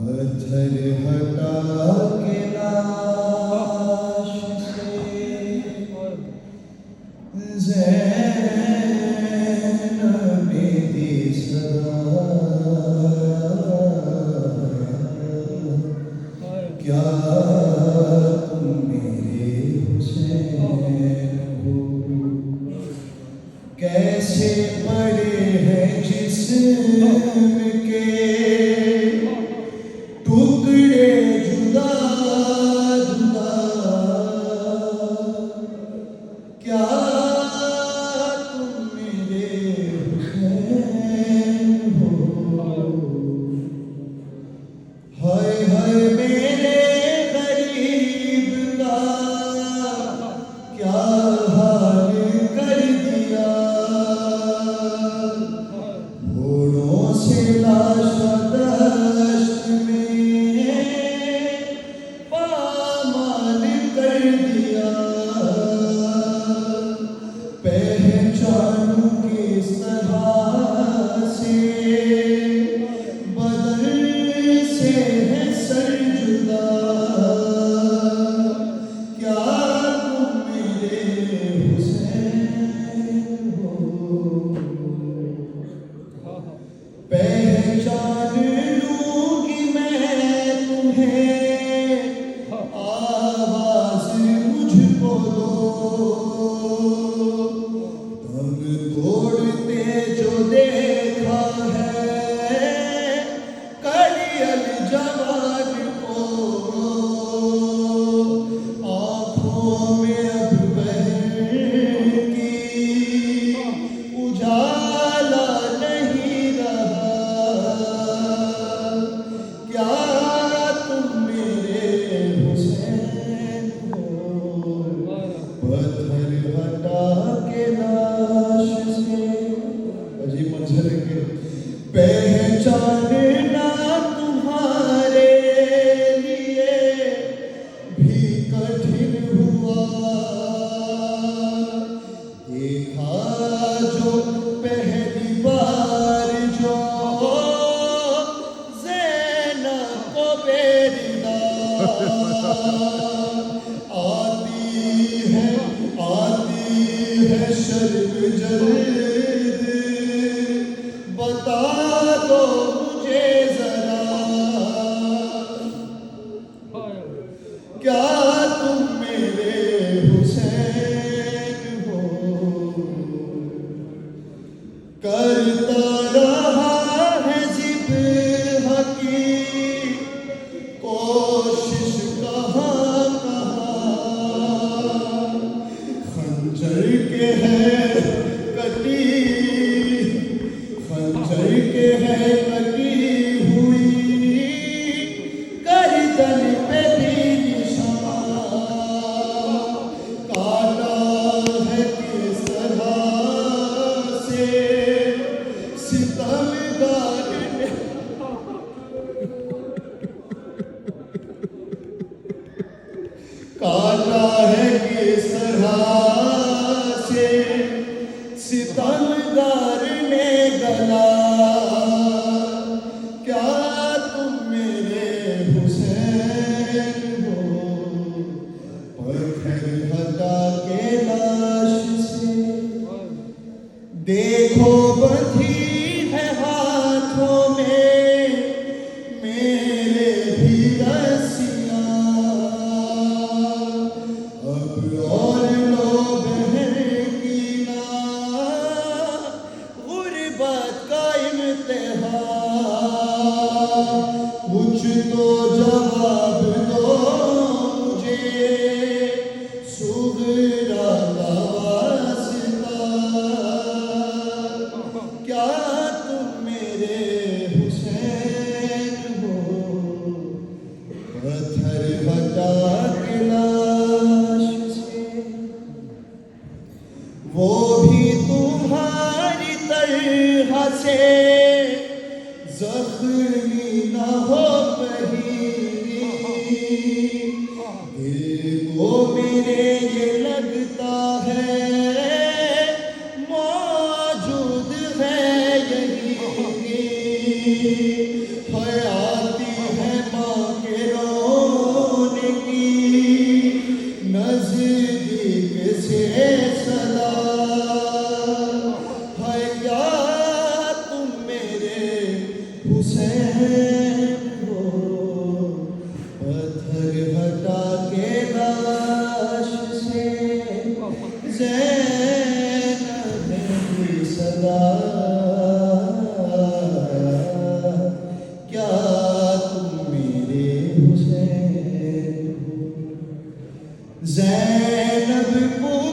पत्थर हटा के लाश से ज़ैनब ने दी सदा, क्या तुम मेरे हुसैन हो? कैसे पड़े हैं जिस्म के टुकड़े जुदा जुदा, क्या तुम मेरे हुसैन हो? हाय हाय मेरे गरीब का क्या हाल कर दिया, घोड़ों से लाशा दश्त में पामाल कर दिया। पहचानूं किस तरह से बदन से है सर जुदा, क्या तुम मेरे हुसैन हो? पहचान लूंगी मैं तुम्हें, आवाज मुझको दो, दम तोड़ते जो देखा है कड़ियल जवान को, आँखों में अब बहर की उजाला नहीं रहा, क्या तुम मेरे हुसैन हो? पत्थर हटा के लाश से, अजीब मंजर है कि पहचानना तुम्हारे लिए भी कठिन हुआ। देखा जो पहली बार जो ज़ैनब को बेरिदा, आती है शर्म जल्द, बता दो मुझे जरा, क्या तुम मेरे हुसैन हो? करता रहा है ज़िब्ह की कोशिश कहाँ कहाँ, खंजर के है कटी, खंजर के है कटी हुई गर्दन पे भी निशान, काटा है किस तरह से सितमगार ने, काटा है किस तरह से सितमगार ने गला, क्या तुम मेरे हुसैन हो? पत्थर हटा के लाश से देखो बंधी है हाथों में मेरे भी रस्सियाँ, अब और लो बहन की ना गुर्बत का इम्तिहान, कुछ तो जवाब दो मुझे सुगरा का वास्ता, क्या तुम मेरे हुसैन हो? पत्थर हटा के लाश से वो भी तुम्हारी तरह से ज़ख्मी न हो कहीं, दिल को मेरे ये लगता है मौजूद है यही, आती है ज़ैनब को